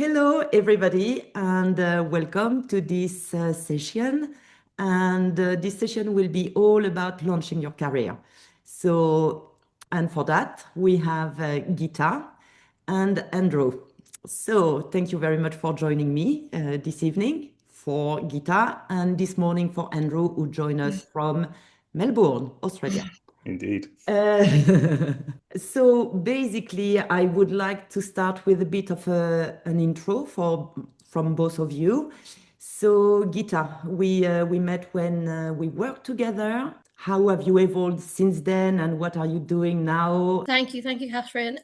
Hello, everybody, and welcome to this session. And this session will be all about launching your career. And for that, we have Geeta and Andrew. So, thank you very much for joining me this evening for Geeta, and this morning for Andrew, who joined us from Melbourne, Australia. Indeed. So basically, I would like to start with a bit of an intro from both of you. So Geeta, we met when we worked together. How have you evolved since then, and what are you doing now? Thank you, Catherine.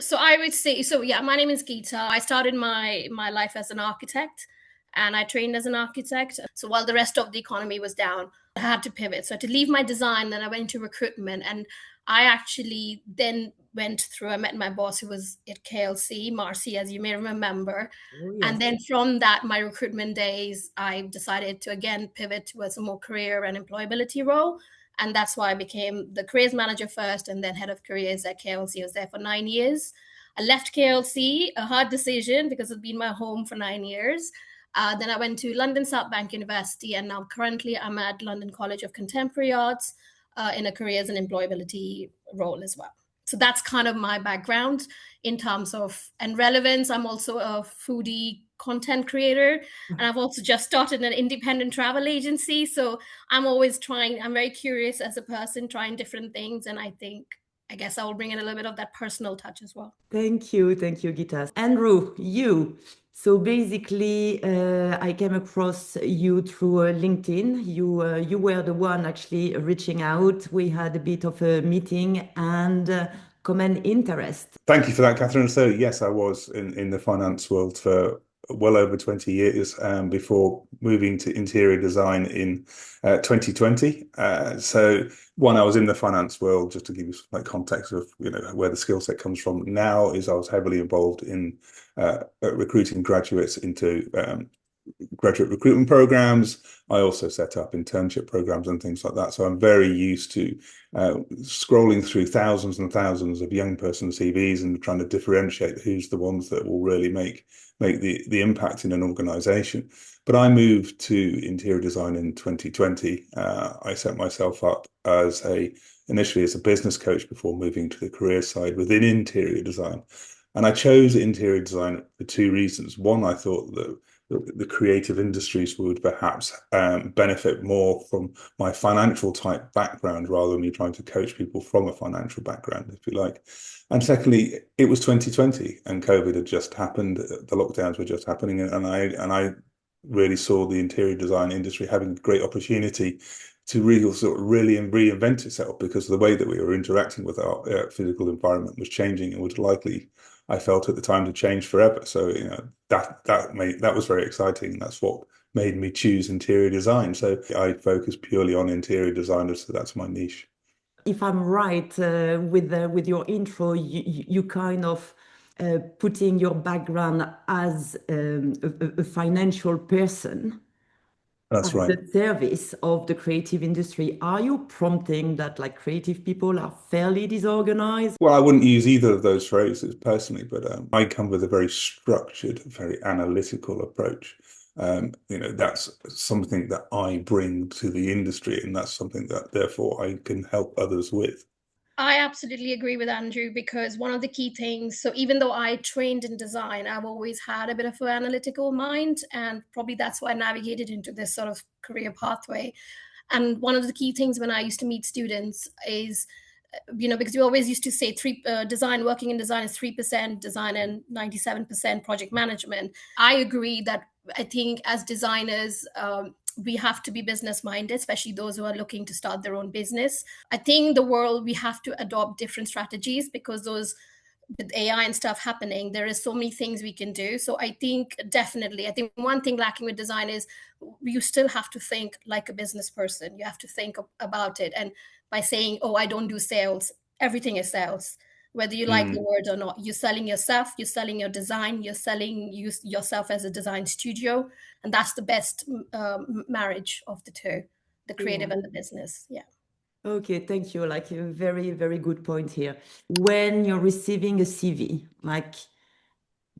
So I would say, so yeah, my name is Geeta. I started my life as an architect, and I trained as an architect. So while the rest of the economy was down, I had to pivot. So to leave my design, then I went into recruitment, and I actually then went through. I met my boss who was at KLC, Marcy, as you may remember. Oh, And yes. then from that, my recruitment days, I decided to again pivot towards a more career and employability role. And that's why I became the careers manager first and then head of careers at KLC. I was there for 9 years. I left KLC, a hard decision because it's been my home for 9 years. Then I went to London South Bank University, and now currently I'm at London College of Contemporary Arts in a careers and employability role as well. So that's kind of my background in terms of and relevance. I'm also a foodie content creator, and I've also just started an independent travel agency. So I'm always trying, I'm very curious as a person, trying different things. And I guess I will bring in a little bit of that personal touch as well. Thank you, Geeta. Andrew, you. So basically, I came across you through LinkedIn. You were the one actually reaching out. We had a bit of a meeting and common interest. Thank you for that, Catherine. So, yes, I was in the finance world for well over 20 years before moving to interior design in 2020. I was in the finance world, just to give you some like context of where the skill set comes from now, is I was heavily involved in recruiting graduates into graduate recruitment programs. I also set up internship programs and things like that. So I'm very used to scrolling through thousands and thousands of young person CVs and trying to differentiate who's the ones that will really make the impact in an organization. But I moved to interior design in 2020. I set myself up initially as a business coach before moving to the career side within interior design. And I chose interior design for two reasons. One, I thought that the creative industries would perhaps benefit more from my financial type background rather than me trying to coach people from a financial background, if you like. And secondly, it was 2020 and COVID had just happened. The lockdowns were just happening. And I really saw the interior design industry having a great opportunity to really reinvent itself, because the way that we were interacting with our physical environment was changing and would likely, I felt at the time, to change forever. So that was very exciting. And that's what made me choose interior design. So I focus purely on interior designers. So that's my niche. If I'm right with your intro, you kind of putting your background as a financial person That's at right. the service of the creative industry. Are you prompting that like creative people are fairly disorganized? Well, I wouldn't use either of those phrases personally, but I come with a very structured, very analytical approach. That's something that I bring to the industry, and that's something that therefore I can help others with. I absolutely agree with Andrew, because one of the key things, so even though I trained in design, I've always had a bit of an analytical mind, and probably that's why I navigated into this sort of career pathway. And one of the key things when I used to meet students is, because we always used to say working in design is 3% design and 97% project management. I agree that I think as designers, we have to be business minded, especially those who are looking to start their own business. I think the world, we have to adopt different strategies, because those with AI and stuff happening, there is so many things we can do. So I think definitely, I think one thing lacking with design is you still have to think like a business person. You have to think about it. And by saying, oh, I don't do sales, everything is sales. Whether you like the word or not, you're selling yourself, you're selling your design, you're selling yourself as a design studio. And that's the best marriage of the two, the creative and the business. Yeah. Okay, thank you. Like a very, very good point here. When you're receiving a CV, like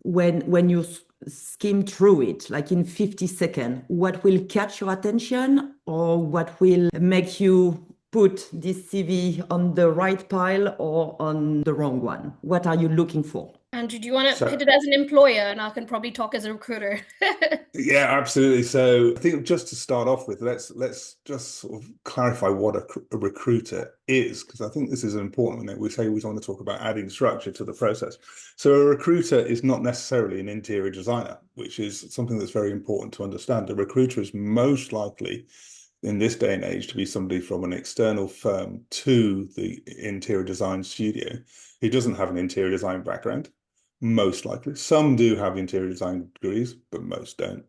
when you skim through it, like in 50 seconds, what will catch your attention or what will make you put this CV on the right pile or on the wrong one? What are you looking for? Andrew, do you want to So hit it as an employer, and I can probably talk as a recruiter? yeah, absolutely. So I think just to start off with, let's just sort of clarify what a recruiter is, because I think this is important when we say we want to talk about adding structure to the process. So a recruiter is not necessarily an interior designer, which is something that's very important to understand. A recruiter is most likely in this day and age to be somebody from an external firm to the interior design studio who doesn't have an interior design background. Most likely. Some do have interior design degrees, but most don't.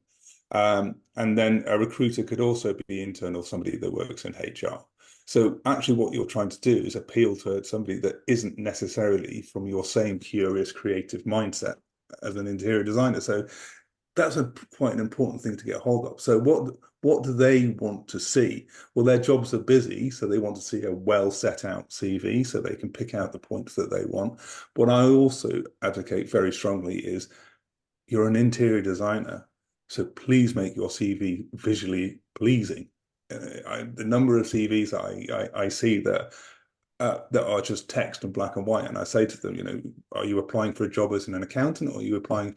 And then a recruiter could also be internal, somebody that works in HR. So actually what you're trying to do is appeal to somebody that isn't necessarily from your same curious, creative mindset as an interior designer. So that's quite an important thing to get hold of. So what do they want to see? Well, their jobs are busy, so they want to see a well set out CV so they can pick out the points that they want. What I also advocate very strongly is you're an interior designer, so please make your CV visually pleasing. The number of CVs I see that are just text and black and white. And I say to them, are you applying for a job as an accountant or are you applying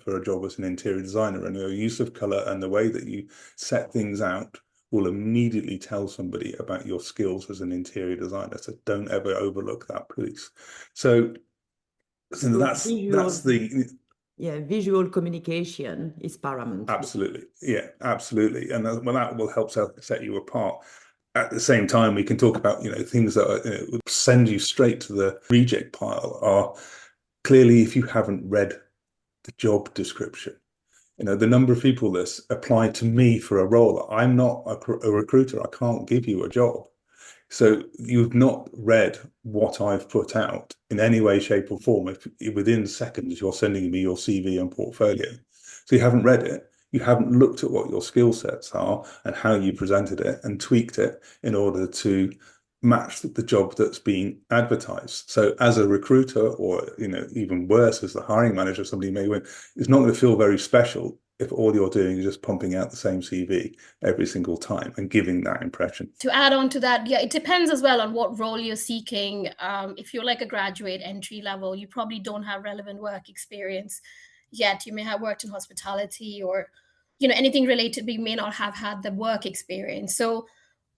for a job as an interior designer? And your use of color and the way that you set things out will immediately tell somebody about your skills as an interior designer. So don't ever overlook that, please. So that's the visual communication is paramount. Absolutely. Yeah, absolutely. And that will help set you apart. At the same time, we can talk about, things that would send you straight to the reject pile are clearly if you haven't read the job description. The number of people that apply to me for a role, I'm not a recruiter. I can't give you a job. So you've not read what I've put out in any way, shape, or form. If within seconds you're sending me your CV and portfolio. So you haven't read it. You haven't looked at what your skill sets are and how you presented it and tweaked it in order to match the job that's being advertised. So as a recruiter, or even worse, as the hiring manager, somebody may win, it's not going to feel very special if all you're doing is just pumping out the same CV every single time and giving that impression. To add on to that, yeah, it depends as well on what role you're seeking. If you're like a graduate entry level, you probably don't have relevant work experience yet. You may have worked in hospitality or, anything related, but you may not have had the work experience. So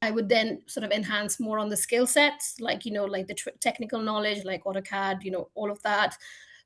I would then sort of enhance more on the skill sets, like, like the technical knowledge, like AutoCAD, all of that.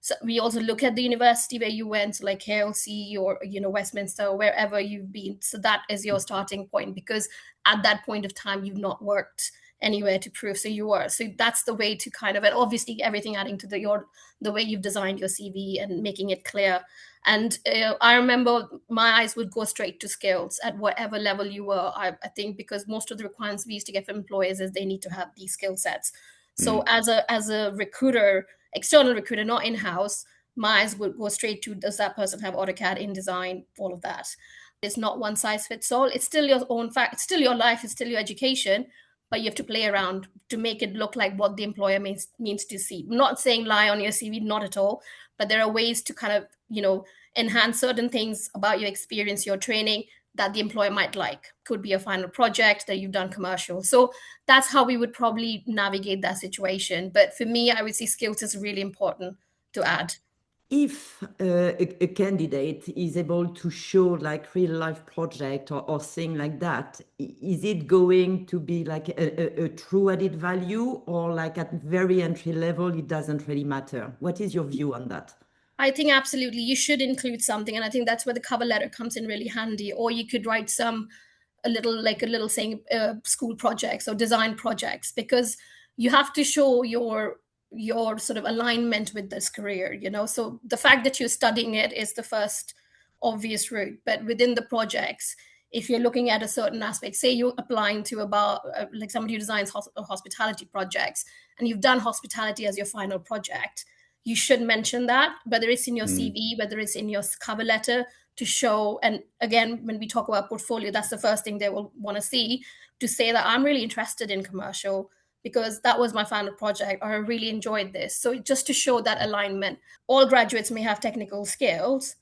So we also look at the university where you went, so like KLC or, Westminster, or wherever you've been. So that is your starting point, because at that point of time, you've not worked anywhere to prove so you are. So that's the way to kind of, and obviously everything adding to the way you've designed your CV and making it clear. And I remember my eyes would go straight to skills at whatever level you were. I think because most of the requirements we used to get from employers is they need to have these skill sets. So as a recruiter, external recruiter, not in-house, my eyes would go straight to, does that person have AutoCAD, InDesign, all of that. It's not one size fits all. It's still your own fact. It's still your life. It's still your education. But you have to play around to make it look like what the employer means to see. I'm not saying lie on your CV, not at all. But there are ways to kind of, enhance certain things about your experience, your training, that the employer might like. Could be a final project that you've done commercial. So that's how we would probably navigate that situation. But for me, I would say skills is really important to add. If a candidate is able to show like real life project or thing like that, is it going to be like a true added value, or like at very entry level, it doesn't really matter? What is your view on that? I think absolutely you should include something. And I think that's where the cover letter comes in really handy. Or you could write a little saying school projects or design projects, because you have to show your sort of alignment with this career, So the fact that you're studying it is the first obvious route. But within the projects, if you're looking at a certain aspect, say you're applying to about like somebody who designs hospitality projects, and you've done hospitality as your final project, you should mention that, whether it's in your CV, whether it's in your cover letter, to show. And again, when we talk about portfolio, that's the first thing they will want to see, to say that I'm really interested in commercial, because that was my final project, or I really enjoyed this. So just to show that alignment, all graduates may have technical skills,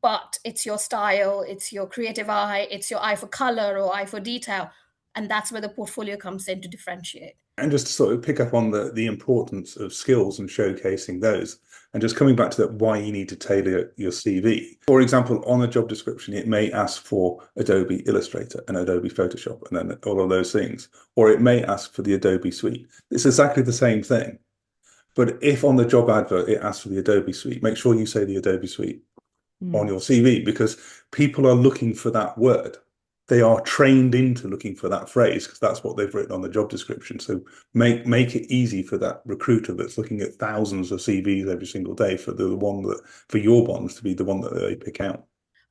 but it's your style, it's your creative eye, it's your eye for color or eye for detail. And that's where the portfolio comes in to differentiate. And just to sort of pick up on the importance of skills and showcasing those, and just coming back to that, why you need to tailor your CV. For example, on a job description, it may ask for Adobe Illustrator and Adobe Photoshop and then all of those things, or it may ask for the Adobe Suite. It's exactly the same thing. But if on the job advert it asks for the Adobe Suite, make sure you say the Adobe Suite on your CV, because people are looking for that word. They are trained into looking for that phrase because that's what they've written on the job description. So make it easy for that recruiter that's looking at thousands of CVs every single day for the one that, for your ones to be the one that they pick out.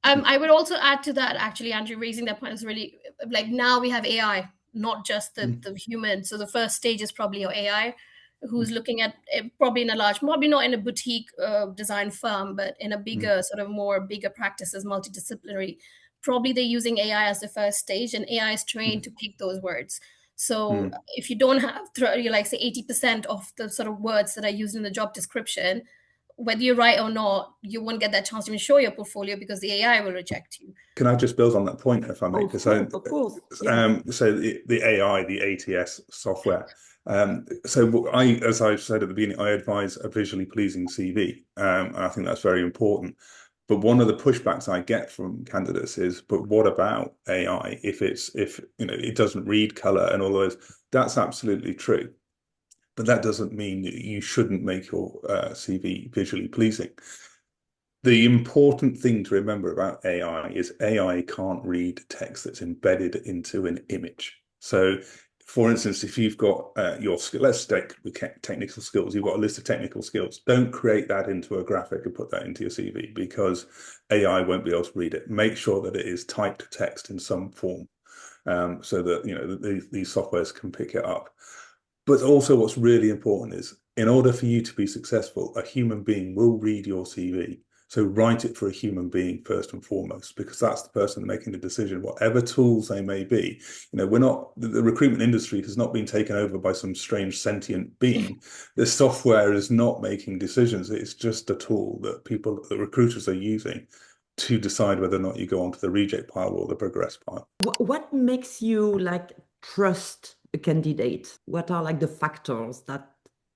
I would also add to that, actually, Andrew, raising that point is really, like, now we have AI, not just the human. So the first stage is probably your AI, who's looking at probably in a large, probably not in a boutique design firm, but in a bigger sort of more bigger practices, multidisciplinary. Probably they're using AI as the first stage, and AI is trained to pick those words. So if you don't have, you like say 80% of the sort of words that are used in the job description, whether you're right or not, you won't get that chance to even show your portfolio because the AI will reject you. Can I just build on that point, if I may? Of course. Yeah. So the AI, the ATS software. So as I said at the beginning, I advise a visually pleasing CV, and I think that's very important. But one of the pushbacks I get from candidates is, but what about AI? If it doesn't read color and all those, that's absolutely true. But that doesn't mean that you shouldn't make your CV visually pleasing. The important thing to remember about AI is AI can't read text that's embedded into an image. So, for instance, if you've got let's take technical skills, you've got a list of technical skills. Don't create that into a graphic and put that into your CV, because AI won't be able to read it. Make sure that it is typed text in some form, so that these softwares can pick it up. But also, what's really important is, in order for you to be successful, a human being will read your CV. So write it for a human being first and foremost, because that's the person making the decision, whatever tools they may be. The recruitment industry has not been taken over by some strange sentient being. The software is not making decisions. It's just a tool that the recruiters are using to decide whether or not you go onto the reject pile or the progress pile. What makes you trust a candidate? What are the factors that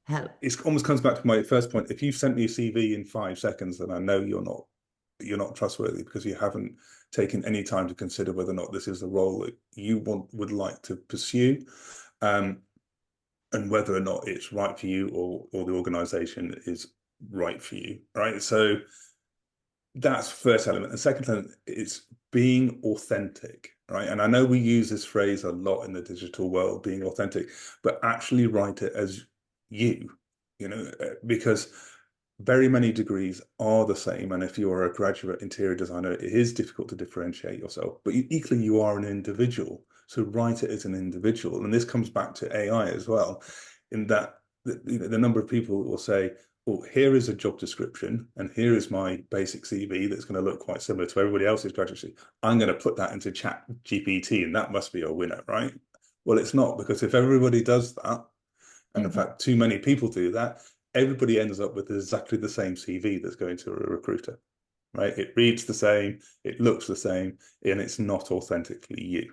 help? It almost comes back to my first point. If you've sent me a CV in 5 seconds, then I know you're not trustworthy, because you haven't taken any time to consider whether or not this is the role that you would like to pursue, and whether or not it's right for you or the organization is right for you, right? So that's first element. The second element is being authentic, right? And I know we use this phrase a lot in the digital world, being authentic, but actually write it as you, because very many degrees are the same. And if you're a graduate interior designer, it is difficult to differentiate yourself, but equally you are an individual. So write it as an individual. And this comes back to AI as well, in that the number of people will say, well, here is a job description, and here is my basic CV that's going to look quite similar to everybody else's graduate CV. I'm going to put that into Chat GPT, and that must be a winner, right? Well, it's not, because if everybody does that, and in fact, too many people do that, everybody ends up with exactly the same CV that's going to a recruiter, right? It reads the same, it looks the same, and it's not authentically you.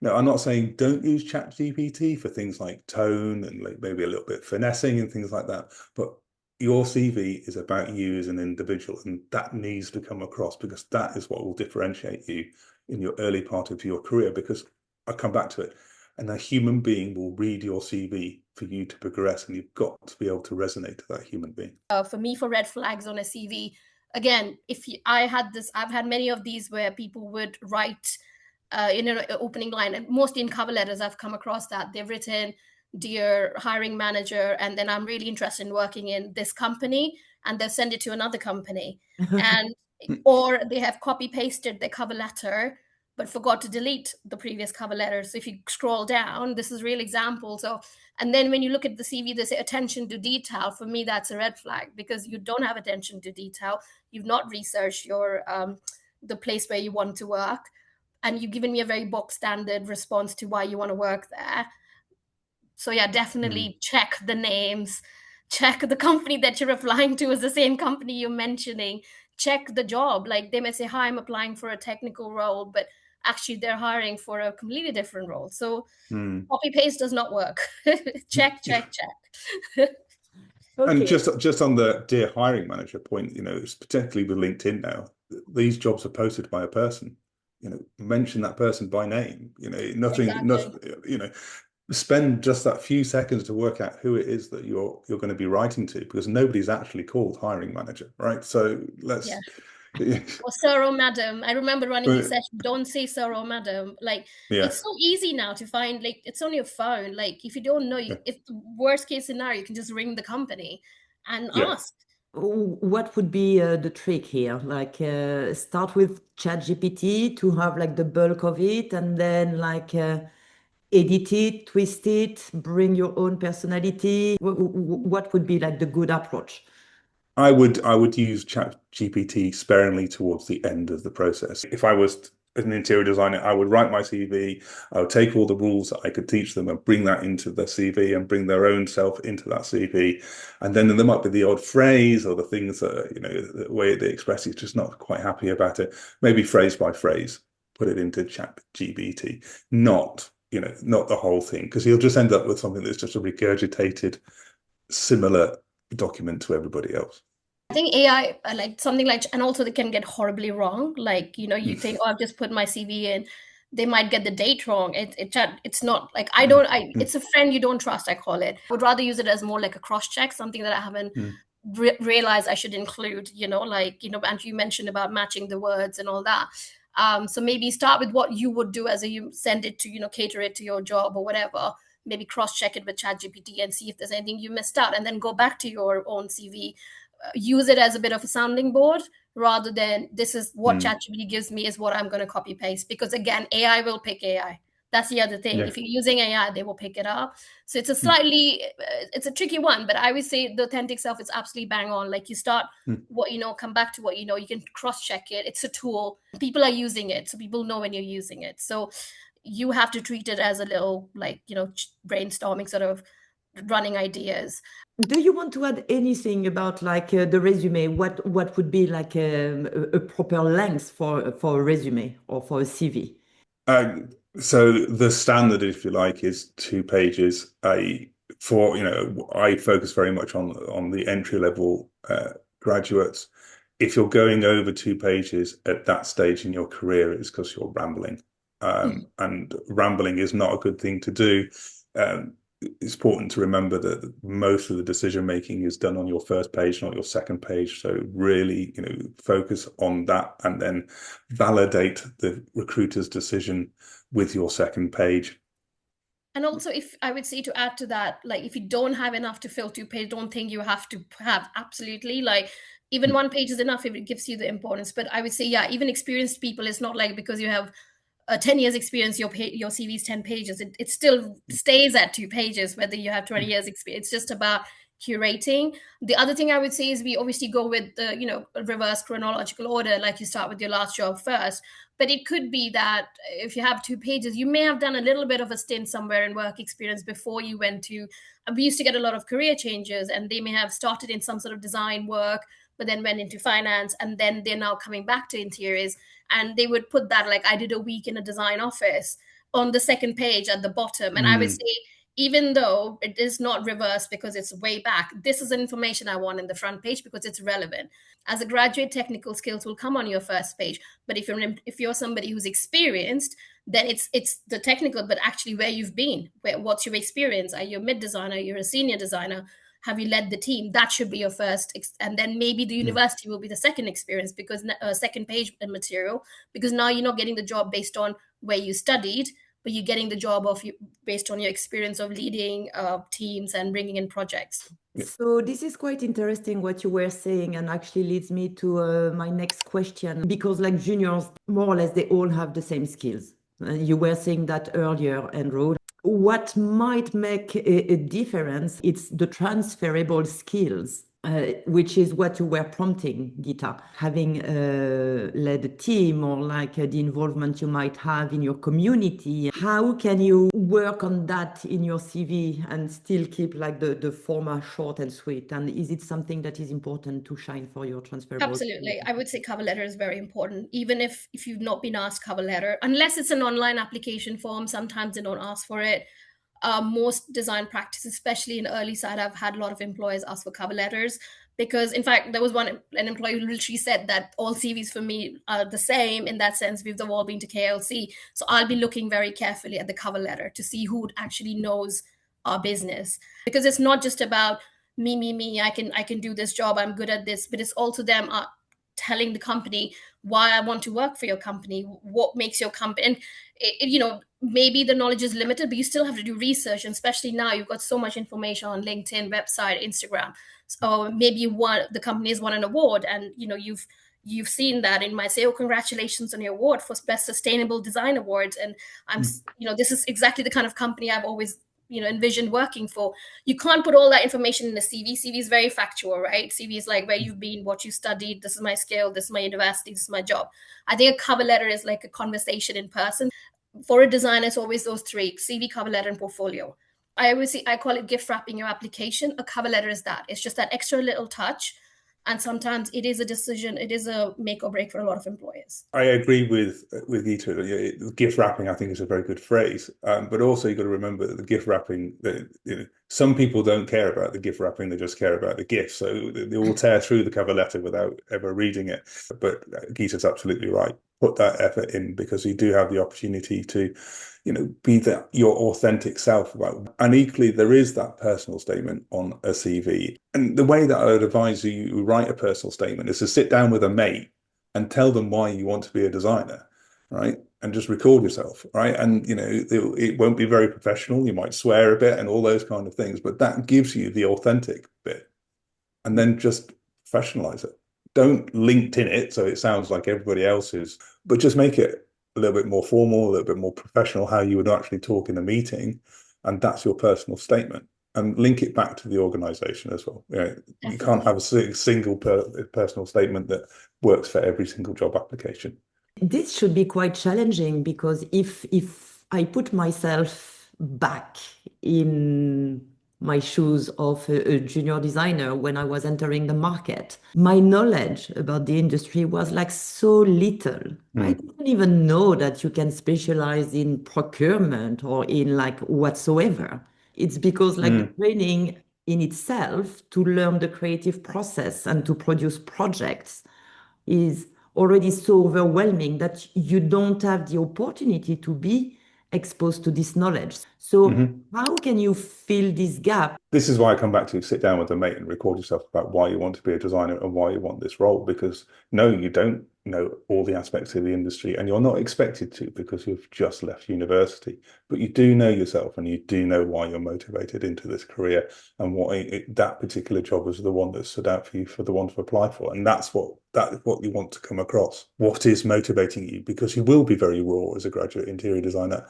Now, I'm not saying don't use ChatGPT for things like tone and maybe a little bit finessing and things like that, but your CV is about you as an individual, and that needs to come across, because that is what will differentiate you in your early part of your career. Because I'll come back to it, and a human being will read your CV for you to progress, and you've got to be able to resonate to that human being. For me, for red flags on a CV, again, I've had many of these where people would write in an opening line, and mostly in cover letters, I've come across that they've written, "Dear hiring manager," and then, "I'm really interested in working in this company," and they'll send it to another company, and or they have copy pasted their cover letter but forgot to delete the previous cover letter. So if you scroll down, this is real examples of, and then when you look at the CV, they say attention to detail. For me, that's a red flag, because you don't have attention to detail. You've not researched your the place where you want to work, and you've given me a very box standard response to why you want to work there. So yeah, definitely check the names, check the company that you're applying to is the same company you're mentioning, check the job. Like they may say, hi, I'm applying for a technical role, but actually they're hiring for a completely different role. So Mm. copy paste does not work. Check, check, check. And Okay. just on the dear hiring manager point, it's particularly with LinkedIn now, these jobs are posted by a person. Mention that person by name. Exactly. Spend just that few seconds to work out who it is that you're going to be writing to, because nobody's actually called hiring manager, right? So Yeah. let's. Or sir or madam. I remember running these Yeah. sessions. Don't say sir or madam. Like Yeah. it's so easy now to find. Like it's on your phone. Like if you don't know, Yeah. if the worst case scenario, you can just ring the company and Yeah. ask. What would be the trick here? Like start with ChatGPT to have like the bulk of it, and then like edit it, twist it, bring your own personality. What would be like the good approach? I would use ChatGPT sparingly towards the end of the process. If I was an interior designer, I would write my CV. I would take all the rules that I could teach them and bring that into the CV and bring their own self into that CV. And then there might be the odd phrase or the things that, the way they express it, just not quite happy about it. Maybe phrase by phrase, put it into ChatGPT, not the whole thing, because you'll just end up with something that's just a regurgitated, similar document to everybody else. I think AI, like something like, and also they can get horribly wrong. Like, you think, oh, I've just put my CV in. They might get the date wrong. It's not like, Mm, it's a friend you don't trust, I call it. I would rather use it as more like a cross check, something that I haven't mm, realized I should include, like, and you mentioned about matching the words and all that. So maybe start with what you would do as you send it to, cater it to your job or whatever. Maybe cross check it with ChatGPT and see if there's anything you missed out, and then go back to your own CV, use it as a bit of a sounding board rather than this is what mm. ChatGPT gives me is what I'm going to copy paste. Because again, AI will pick AI. That's the other thing. Yeah. If you're using AI, they will pick it up. So it's a Mm, slightly, it's a tricky one. But I would say the authentic self is absolutely bang on. Like you start mm. what you know, come back to what you know. You can cross check it. It's a tool. People are using it, so people know when you're using it. So you have to treat it as a little like brainstorming sort of running ideas. Do you want to add anything about like the resume? What would be like a proper length for a resume or for a CV? Uh, so the standard, if you like, is 2 pages. I focus very much on the entry level graduates. If you're going over 2 pages at that stage in your career, it's because you're rambling. And rambling is not a good thing to do. Um, it's important to remember that most of the decision making is done on your first page, not your second page. So really, focus on that and then validate the recruiter's decision with your second page. And also, if I would say to add to that, like if you don't have enough to fill 2 page, don't think you have to have absolutely like even Mm, 1 page is enough if it gives you the importance. But I would say, yeah, even experienced people, it's not like because you have 10 years experience, your CV is 10 pages. It still stays at 2 pages, whether you have 20 mm, years experience. It's just about curating. The other thing I would say is we obviously go with the, reverse chronological order, like you start with your last job first. But it could be that if you have 2 pages, you may have done a little bit of a stint somewhere in work experience before you went to. We used to get a lot of career changes, and they may have started in some sort of design work, but then went into finance, and then they're now coming back to interiors. And they would put that, like, I did a week in a design office on the second page at the bottom. And I would mm. say, even though it is not reversed because it's way back, this is information I want in the front page because it's relevant. As a graduate, technical skills will come on your first page. But if you're somebody who's experienced, then it's the technical, but actually where you've been, what's your experience? Are you a mid designer? You're a senior designer? Have you led the team? That should be your first, and then maybe the Yeah. university will be the second experience, because second page material, because now you're not getting the job based on where you studied, but you're getting the job based on your experience of leading teams and bringing in projects. Yeah. So this is quite interesting what you were saying, and actually leads me to my next question, because like juniors, more or less, they all have the same skills. You were saying that earlier, Andrew. What might make a difference, it's the transferable skills which is what you were prompting, Geeta, having led a team or like the involvement you might have in your community. How can you work on that in your CV and still keep like the format short and sweet? And is it something that is important to shine for your transferable? Absolutely. I would say cover letter is very important. Even if you've not been asked cover letter, unless it's an online application form, sometimes they don't ask for it. Most design practices, especially in early side, I've had a lot of employers ask for cover letters because, in fact, there was an employee who literally said that all CVs for me are the same in that sense. We've all been to KLC, so I'll be looking very carefully at the cover letter to see who actually knows our business, because it's not just about me. I can do this job. I'm good at this, but it's also them telling the company why I want to work for your company, what makes your company, and maybe the knowledge is limited, but you still have to do research. And especially now, you've got so much information on LinkedIn, website, Instagram. So maybe the company has won an award, and you've seen that and might say, oh, congratulations on your award for best sustainable design awards. And this is exactly the kind of company I've always envisioned working for. You can't put all that information in a CV is very factual, right? CV is like where you've been, what you studied, this is my skill, this is my university, this is my job. I think a cover letter is like a conversation in person. For a designer, it's always those three: CV, cover letter, and portfolio. I call it gift wrapping your application. A cover letter is that. It's just that extra little touch. And sometimes it is a decision, it is a make or break for a lot of employers. I agree with Geeta. Gift wrapping, I think, is a very good phrase. But also you've got to remember that the gift wrapping, some people don't care about the gift wrapping, they just care about the gift. So they will tear through the cover letter without ever reading it. But Geeta's absolutely right. Put that effort in, because you do have the opportunity to be your authentic self about. And equally, there is that personal statement on a CV. And the way that I would advise you write a personal statement is to sit down with a mate and tell them why you want to be a designer, right? And just record yourself, right? And it won't be very professional. You might swear a bit and all those kind of things, but that gives you the authentic bit. And then just professionalize it. Don't LinkedIn it so it sounds like everybody else's, but just make it a little bit more formal, a little bit more professional, how you would actually talk in a meeting. And that's your personal statement. And link it back to the organization as well. You can't have a single personal statement that works for every single job application. This should be quite challenging, because if I put myself back in my shoes of a junior designer when I was entering the market, my knowledge about the industry was like so little. I didn't even know that you can specialize in procurement or in like whatsoever. It's because like the training in itself to learn the creative process and to produce projects is already so overwhelming that you don't have the opportunity to be exposed to this knowledge. So how can you fill this gap? This is why I come back to sit down with a mate and record yourself about why you want to be a designer and why you want this role. Because no, you don't know all the aspects of the industry, and you're not expected to, because you've just left university. But you do know yourself, and you do know why you're motivated into this career, and why that particular job was the one that stood out for you, for the one to apply for. And that's what you want to come across. What is motivating you? Because you will be very raw as a graduate interior designer.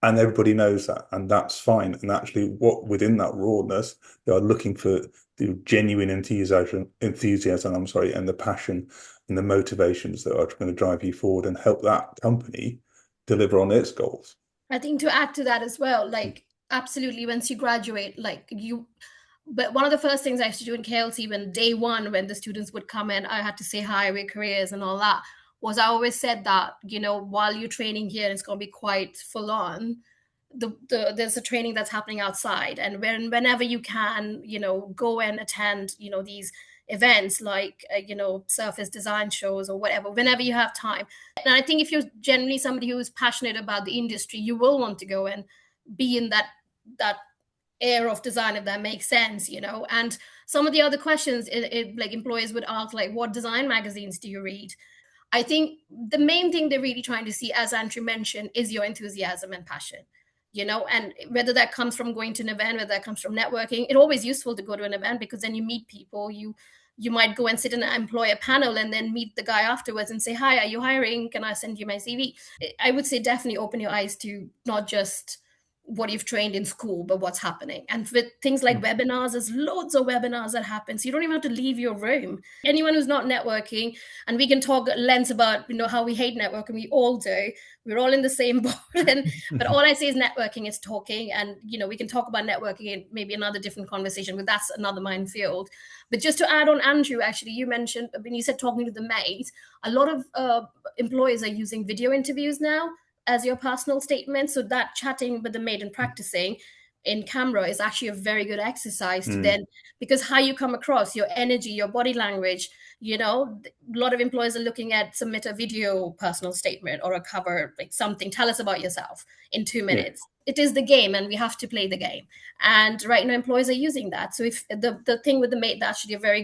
And everybody knows that, and that's fine. And actually, within that rawness, they are looking for the genuine enthusiasm, and the passion and the motivations that are going to drive you forward and help that company deliver on its goals. I think to add to that as well, like absolutely, once you graduate, but one of the first things I used to do in KLC when day one, when the students would come in, I had to say hi, we're careers and all that. Was I always said that, while you're training here, it's going to be quite full on. There's a training that's happening outside, and whenever you can, go and attend, these events like, surface design shows or whatever, whenever you have time. And I think if you're generally somebody who is passionate about the industry, you will want to go and be in that air of design, if that makes sense, And some of the other questions, like employers would ask, like, what design magazines do you read? I think the main thing they're really trying to see, as Andrew mentioned, is your enthusiasm and passion, and whether that comes from going to an event, whether that comes from networking. It's always useful to go to an event, because then you meet people. You might go and sit in an employer panel and then meet the guy afterwards and say, hi, are you hiring? Can I send you my CV? I would say definitely open your eyes to not just what you've trained in school, but what's happening. And with things like webinars, there's loads of webinars that happen. So you don't even have to leave your room. Anyone who's not networking, and we can talk at length about, how we hate networking. We all do. We're all in the same boat. But all I say is networking is talking. And, we can talk about networking in maybe another different conversation, but that's another minefield. But just to add on, Andrew, actually, you mentioned, when you said talking to the maid, a lot of employers are using video interviews now as your personal statement. So that chatting with the maid and practicing in camera is actually a very good exercise to then, because how you come across, your energy, your body language, a lot of employers are looking at submit a video personal statement or a cover, like something, tell us about yourself in 2 minutes. It is the game, and we have to play the game. And right now employers are using that. So if the thing with the maid, that's actually a very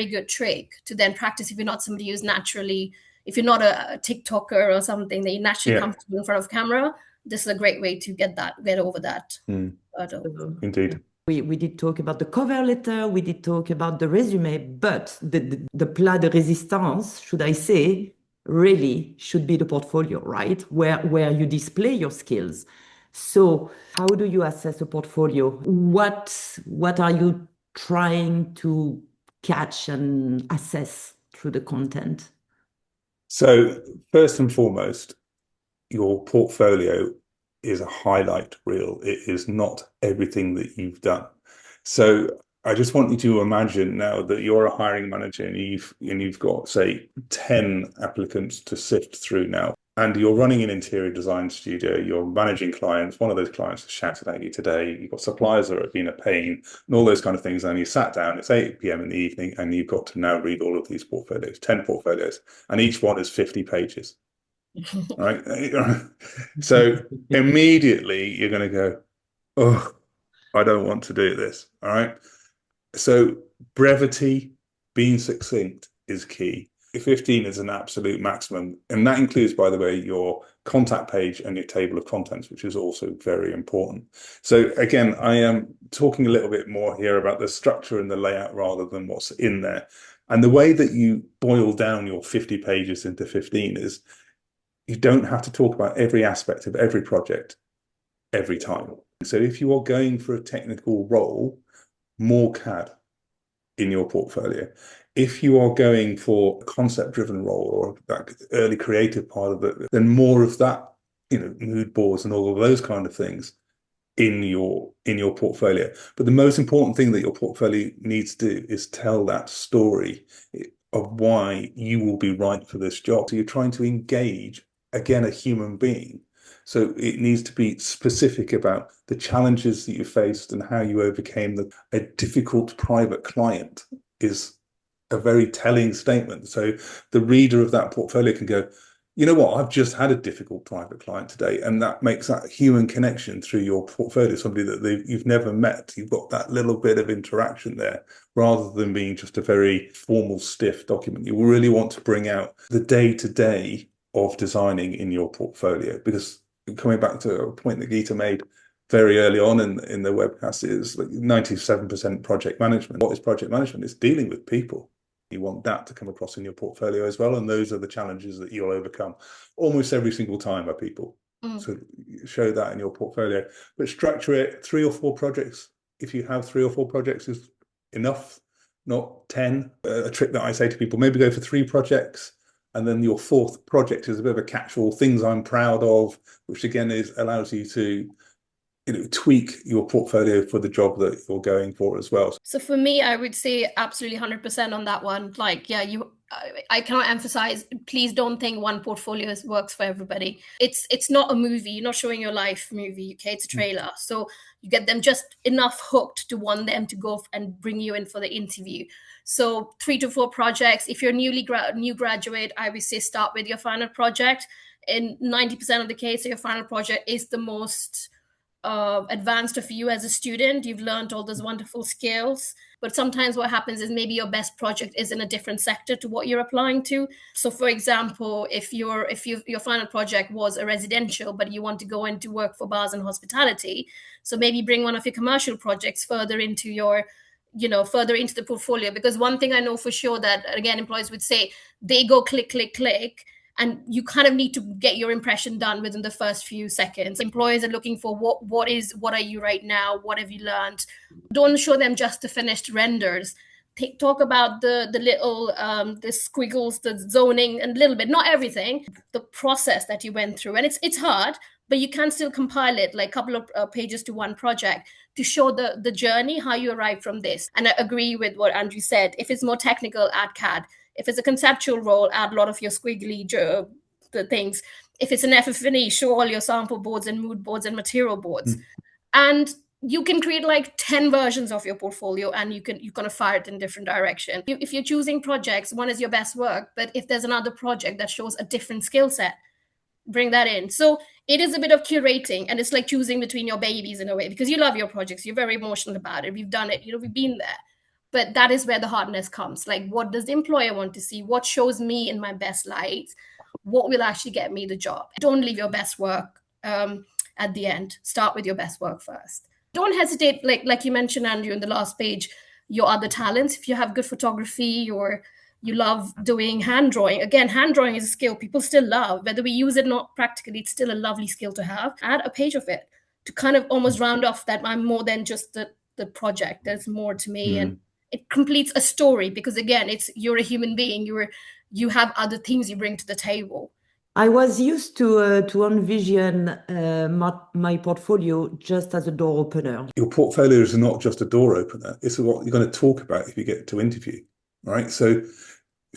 good trick to then practice if you're not somebody who's naturally, if you're not a TikToker or something that you're naturally comfortable in front of camera, this is a great way to get over that. Indeed. We did talk about the cover letter, we did talk about the resume, but the plat de résistance, should I say, really should be the portfolio, right? Where you display your skills. So how do you assess a portfolio? What are you trying to catch and assess through the content? So first and foremost, your portfolio is a highlight reel. It is not everything that you've done. So I just want you to imagine now that you're a hiring manager and you've got, say, 10 applicants to sift through now, and you're running an interior design studio, you're managing clients, one of those clients has shouted at you today, you've got suppliers that have been a pain, and all those kind of things, and you sat down, it's 8 p.m. in the evening, and you've got to now read all of these portfolios, 10 portfolios, and each one is 50 pages. Right? So immediately you're going to go, oh, I don't want to do this. All right. So brevity, being succinct is key. 15 is an absolute maximum. And that includes, by the way, your contact page and your table of contents, which is also very important. So again, I am talking a little bit more here about the structure and the layout rather than what's in there. And the way that you boil down your 50 pages into 15 is you don't have to talk about every aspect of every project every time. So if you are going for a technical role, more CAD in your portfolio. If you are going for a concept-driven role or that early creative part of it, then more of that, mood boards and all of those kind of things in your portfolio. But the most important thing that your portfolio needs to do is tell that story of why you will be right for this job. So you're trying to engage, again, a human being. So it needs to be specific about the challenges that you faced and how you overcame them. A difficult private client is a very telling statement. So the reader of that portfolio can go, you know what, I've just had a difficult private client today. And that makes that human connection through your portfolio, somebody that you've never met. You've got that little bit of interaction there, rather than being just a very formal, stiff document. You really want to bring out the day-to-day of designing in your portfolio, because coming back to a point that Geeta made very early on in the webcast, is like 97% project management. What is project management? It's dealing with people. You want that to come across in your portfolio as well, and those are the challenges that you'll overcome almost every single time by people. So show that in your portfolio, but structure it. 3 or 4 projects. If you have 3 or 4 projects is enough, not 10. A trick that I say to people, maybe go for 3 projects, and then your 4th project is a bit of a catch-all, things I'm proud of, which again allows you to tweak your portfolio for the job that you're going for as well. So for me, I would say absolutely 100% on that one. Like, yeah, I cannot emphasize, please don't think one portfolio works for everybody. It's not a movie. You're not showing your life movie, okay? It's a trailer. So you get them just enough hooked to want them to go and bring you in for the interview. So 3 to 4 projects. If you're new graduate, I would say start with your final project. In 90% of the case, your final project is the most advanced of you as a student. You've learned all those wonderful skills, but sometimes what happens is maybe your best project is in a different sector to what you're applying to. So for example, if your final project was a residential, but you want to go into work for bars and hospitality, so maybe bring one of your commercial projects further into the portfolio. Because one thing I know for sure that, again, employees would say, they go click, click, click, and you kind of need to get your impression done within the first few seconds. Employers are looking for what are you right now? What have you learned? Don't show them just the finished renders. Talk about the little the squiggles, the zoning, and a little bit, not everything, the process that you went through. And it's hard, but you can still compile it like a couple of pages to one project to show the journey, how you arrived from this. And I agree with what Andrew said. If it's more technical, add CAD. If it's a conceptual role, add a lot of your squiggly the things. If it's an FF&E, show all your sample boards and mood boards and material boards. And you can create like 10 versions of your portfolio, and you're going to fire it in different direction. If you're choosing projects, one is your best work, but if there's another project that shows a different skill set, bring that in. So it is a bit of curating, and it's like choosing between your babies in a way, because you love your projects, you're very emotional about it, we've done it, we've been there. But that is where the hardness comes. Like, what does the employer want to see? What shows me in my best light? What will actually get me the job? Don't leave your best work at the end. Start with your best work first. Don't hesitate, like you mentioned, Andrew, in the last page, your other talents. If you have good photography, or you love doing hand drawing. Again, hand drawing is a skill people still love. Whether we use it or not practically, it's still a lovely skill to have. Add a page of it to kind of almost round off that I'm more than just the project. There's more to me. And it completes a story, because again, you're a human being. You have other things you bring to the table. I was used to envision my portfolio just as a door opener. Your portfolio is not just a door opener. It's what you're going to talk about if you get to interview, right? So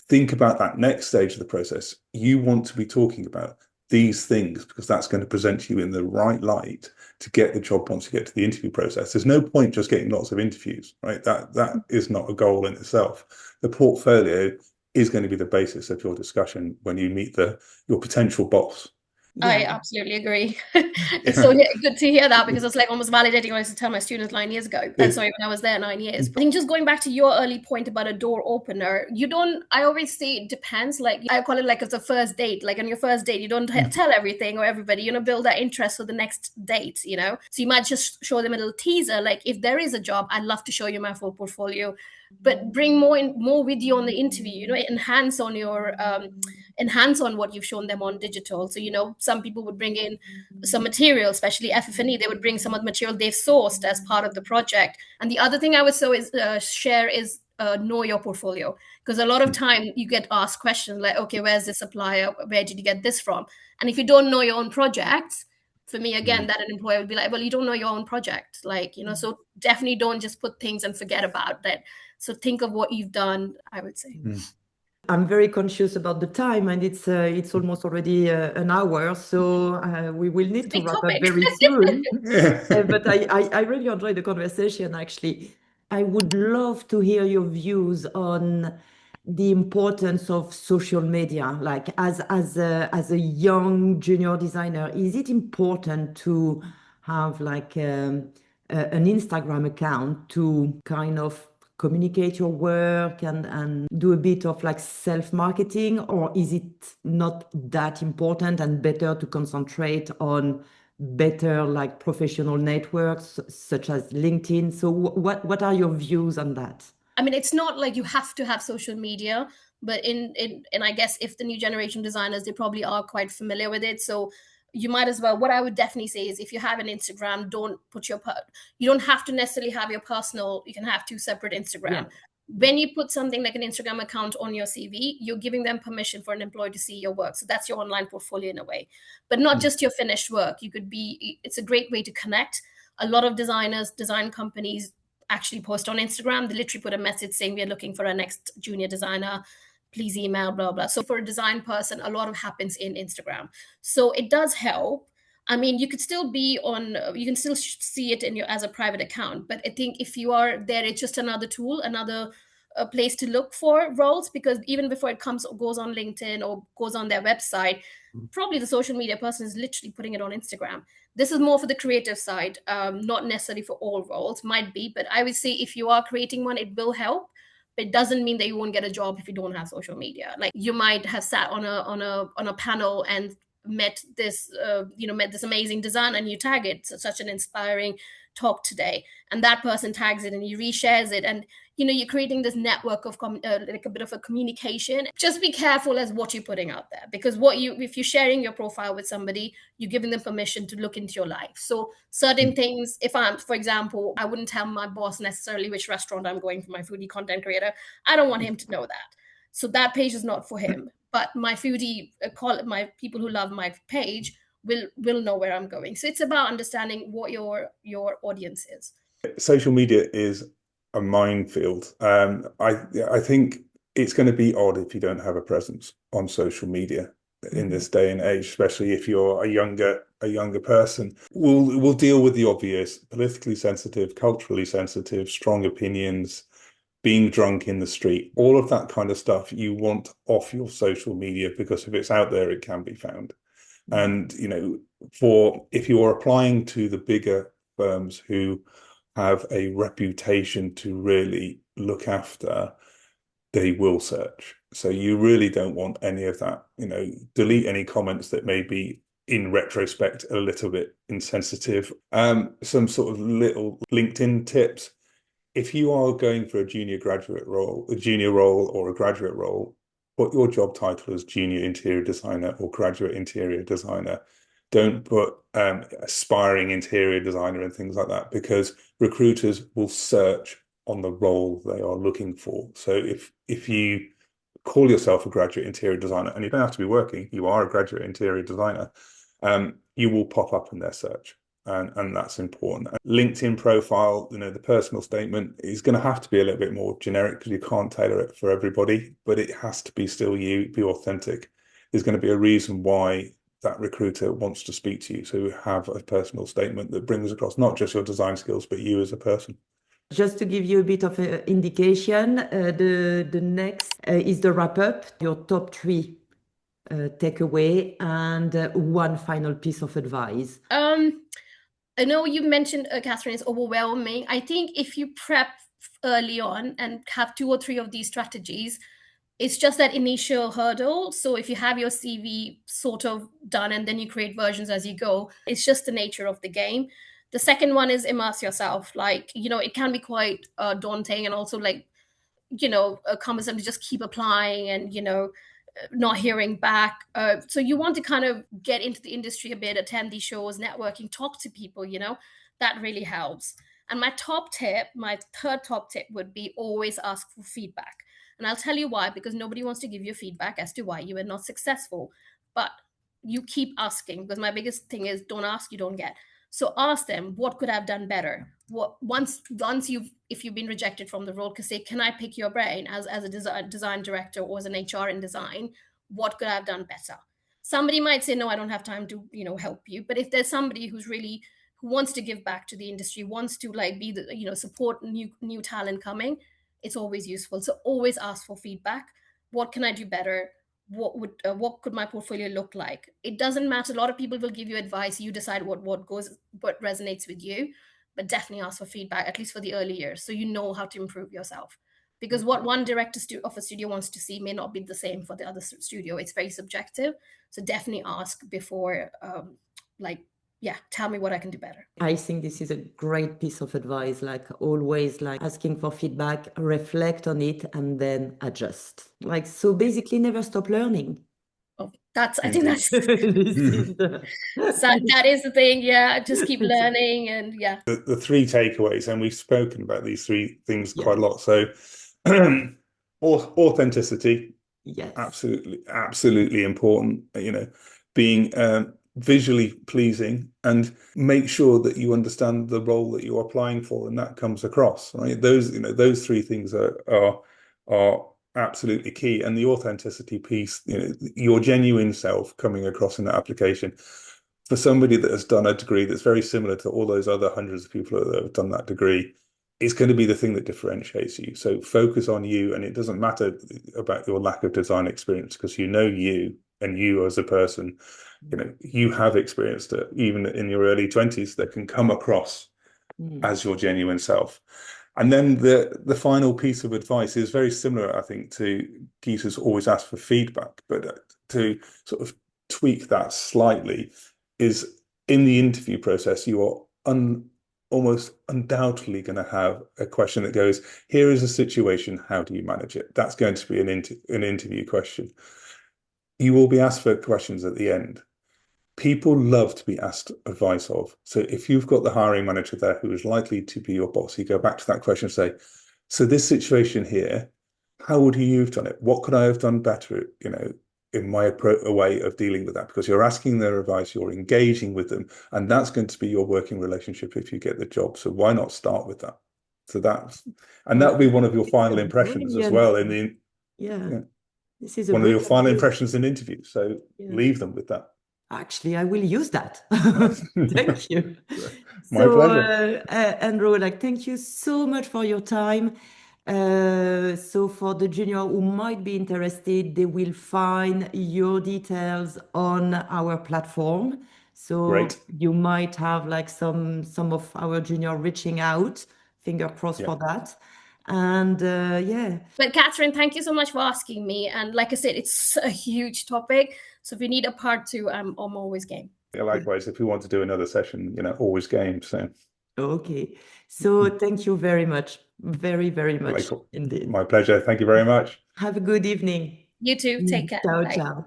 think about that next stage of the process. You want to be talking about these things, because that's going to present you in the right light to get the job once you get to the interview process. There's no point just getting lots of interviews, right? That is not a goal in itself. The portfolio is going to be the basis of your discussion when you meet your potential boss. Yeah. I absolutely agree. It's so good to hear that, because it's like almost validating what I used to tell my students 9 years ago. When I was there 9 years. I think just going back to your early point about a door opener, I always say it depends. Like, I call it like it's a first date. Like on your first date, you don't tell everything or everybody, build that interest for the next date, So you might just show them a little teaser. Like, if there is a job, I'd love to show you my full portfolio, but bring more with you on the interview, enhance on what you've shown them on digital. So, some people would bring in some material, especially FF&E. They would bring some of the material they've sourced as part of the project. And the other thing I would share is know your portfolio, because a lot of time you get asked questions like, okay, where's the supplier? Where did you get this from? And if you don't know your own projects, for me, again, that an employer would be like, well, you don't know your own project. Like, so definitely don't just put things and forget about that. So think of what you've done, I would say. I'm very conscious about the time, and it's almost already an hour, so we will need to wrap up very soon. But I really enjoyed the conversation, actually. I would love to hear your views on the importance of social media. Like, as a young junior designer, is it important to have like an Instagram account to kind of communicate your work and do a bit of like self-marketing, or is it not that important and better to concentrate on better like professional networks such as LinkedIn? So what are your views on that? I mean, it's not like you have to have social media, but and I guess if the new generation designers, they probably are quite familiar with it. So you might as well. What I would definitely say is, if you have an Instagram, don't put you don't have to necessarily have your personal. You can have two separate Instagram. Yeah. When you put something like an Instagram account on your CV, you're giving them permission for an employee to see your work. So that's your online portfolio in a way, but not just your finished work. It's a great way to connect. A lot of designers, design companies actually post on Instagram. They literally put a message saying, we're looking for our next junior designer. Please email, blah, blah. So for a design person, a lot of happens in Instagram. So it does help. I mean, you can still see it as a private account. But I think if you are there, it's just another tool, another place to look for roles, because even before it goes on LinkedIn or goes on their website, probably the social media person is literally putting it on Instagram. This is more for the creative side, not necessarily for all roles, might be. But I would say if you are creating one, it will help. But it doesn't mean that you won't get a job if you don't have social media. Like, you might have sat on a panel and met this amazing designer, and you tag it, such an inspiring talk today, and that person tags it and he reshares it, and you're creating this network of like a bit of a communication. Just be careful as what you're putting out there, because if you're sharing your profile with somebody, you're giving them permission to look into your life. So certain things, for example, I wouldn't tell my boss necessarily which restaurant I'm going for my foodie content creator. I don't want him to know that. So that page is not for him. But my foodie, my people who love my page will know where I'm going. So it's about understanding what your audience is. Social media is a minefield. I think it's going to be odd if you don't have a presence on social media in this day and age, especially if you're a younger person. We'll deal with the obvious: politically sensitive, culturally sensitive, strong opinions, being drunk in the street, all of that kind of stuff you want off your social media, because if it's out there, it can be found. And, if you're applying to the bigger firms who have a reputation to really look after, they will search. So you really don't want any of that, delete any comments that may be in retrospect a little bit insensitive. Some sort of little LinkedIn tips. If you are going for a junior role or a graduate role, put your job title as junior interior designer or graduate interior designer. Don't put aspiring interior designer and things like that, because recruiters will search on the role they are looking for. So if you call yourself a graduate interior designer, and you don't have to be working, you are a graduate interior designer, you will pop up in their search. And that's important. LinkedIn profile, the personal statement is going to have to be a little bit more generic, because you can't tailor it for everybody, but it has to be still you, be authentic. There's going to be a reason why that recruiter wants to speak to you. So have a personal statement that brings across not just your design skills, but you as a person. Just to give you a bit of an indication, the next is the wrap up, your top 3 takeaway, and one final piece of advice. I know you mentioned, Catherine, it's overwhelming. I think if you prep early on and have 2 or 3 of these strategies, it's just that initial hurdle. So if you have your CV sort of done and then you create versions as you go, it's just the nature of the game. The second one is immerse yourself. It can be quite daunting, and also cumbersome to just keep applying and, not hearing back. So you want to kind of get into the industry a bit, attend these shows, networking, talk to people, that really helps. And my third top tip would be always ask for feedback. And I'll tell you why, because nobody wants to give you feedback as to why you were not successful. But you keep asking, because my biggest thing is don't ask, you don't get. So ask them, what could I have done better? If you've been rejected from the role, because say, can I pick your brain as a design director or as an HR in design? What could I have done better? Somebody might say, no, I don't have time to, help you. But if there's somebody who wants to give back to the industry, wants to be the, support new talent coming, it's always useful. So always ask for feedback. What can I do better? What could my portfolio look like? It doesn't matter. A lot of people will give you advice. You decide what resonates with you, but definitely ask for feedback, at least for the early years, so you know how to improve yourself. Because what one director of a studio wants to see may not be the same for the other studio. It's very subjective. So definitely ask before, tell me what I can do better. I think this is a great piece of advice, always asking for feedback, reflect on it, and then adjust. So basically never stop learning. Oh, I think that's This is that is the thing. Yeah, just keep learning. And yeah, the 3 takeaways, and we've spoken about these 3 things quite a lot. So authenticity, yes, absolutely important. Being visually pleasing, and make sure that you understand the role that you're applying for, and that comes across, right? Those 3 things are absolutely key. And the authenticity piece, your genuine self coming across in that application. For somebody that has done a degree that's very similar to all those other hundreds of people that have done that degree, it's going to be the thing that differentiates you. So focus on you, and it doesn't matter about your lack of design experience, because you and you as a person, you have experienced it, even in your early 20s, that can come across as your genuine self. And then the final piece of advice is very similar, I think, to Geeta's always ask for feedback, but to sort of tweak that slightly is in the interview process, you are almost undoubtedly going to have a question that goes, here is a situation, how do you manage it? That's going to be an interview question. You will be asked for questions at the end. People love to be asked advice of. So if you've got the hiring manager there who is likely to be your boss, you go back to that question and say, so this situation here, how would you have done it? What could I have done better, in my way of dealing with that? Because you're asking their advice, you're engaging with them, and that's going to be your working relationship if you get the job. So why not start with that? So that'll be one of your final impressions as well Yeah, this is a one of your brilliant final tip. impressions in interviews. So Yeah. leave them with that. Actually, I will use that. Thank you. My pleasure. Andrew, thank you so much for your time. So for the junior who might be interested, they will find your details on our platform. So Great. you might have some of our junior reaching out. Finger crossed for that. And yeah. But Catherine, thank you so much for asking me. And like I said, it's a huge topic. So if we need a part two, I'm always game. Yeah, likewise, if we want to do another session, always game. So okay. So thank you very much. Very, very much indeed. My pleasure. Thank you very much. Have a good evening. You too. Take care. Ciao, Bye. ciao.